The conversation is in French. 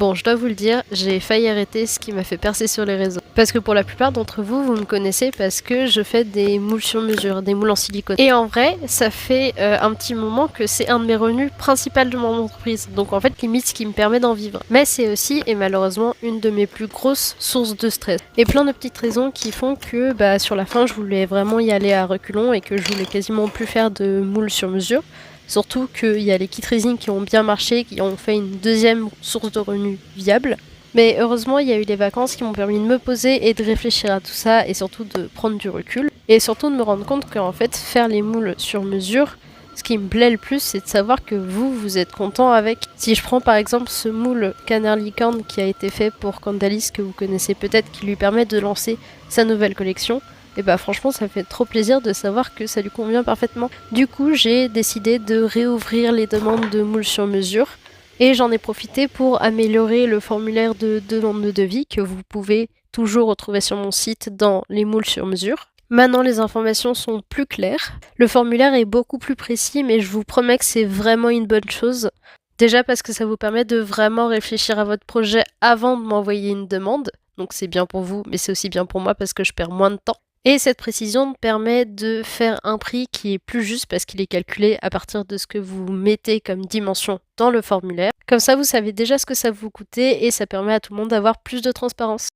Bon, je dois vous le dire, j'ai failli arrêter ce qui m'a fait percer sur les réseaux. Parce que pour la plupart d'entre vous, vous me connaissez parce que je fais des moules sur mesure, des moules en silicone. Et en vrai, ça fait un petit moment que c'est un de mes revenus principaux de mon entreprise. Donc en fait, limite ce qui me permet d'en vivre. Mais c'est aussi, et malheureusement, une de mes plus grosses sources de stress. Et plein de petites raisons qui font que sur la fin, je voulais vraiment y aller à reculons et que je voulais quasiment plus faire de moules sur mesure. Surtout qu'il y a les kit resin qui ont bien marché, qui ont fait une deuxième source de revenus viable. Mais heureusement, il y a eu les vacances qui m'ont permis de me poser et de réfléchir à tout ça et surtout de prendre du recul. Et surtout de me rendre compte qu'en fait, faire les moules sur mesure, ce qui me plaît le plus, c'est de savoir que vous êtes content avec. Si je prends par exemple ce moule Canard Licorne qui a été fait pour Candalis, que vous connaissez peut-être, qui lui permet de lancer sa nouvelle collection, et franchement ça fait trop plaisir de savoir que ça lui convient parfaitement. Du coup j'ai décidé de réouvrir les demandes de moules sur mesure et j'en ai profité pour améliorer le formulaire de demande de devis que vous pouvez toujours retrouver sur mon site dans les moules sur mesure. Maintenant les informations sont plus claires, le formulaire est beaucoup plus précis mais je vous promets que c'est vraiment une bonne chose. Déjà parce que ça vous permet de vraiment réfléchir à votre projet avant de m'envoyer une demande, donc c'est bien pour vous mais c'est aussi bien pour moi parce que je perds moins de temps. Et cette précision permet de faire un prix qui est plus juste parce qu'il est calculé à partir de ce que vous mettez comme dimension dans le formulaire. Comme ça, vous savez déjà ce que ça vous coûte et ça permet à tout le monde d'avoir plus de transparence.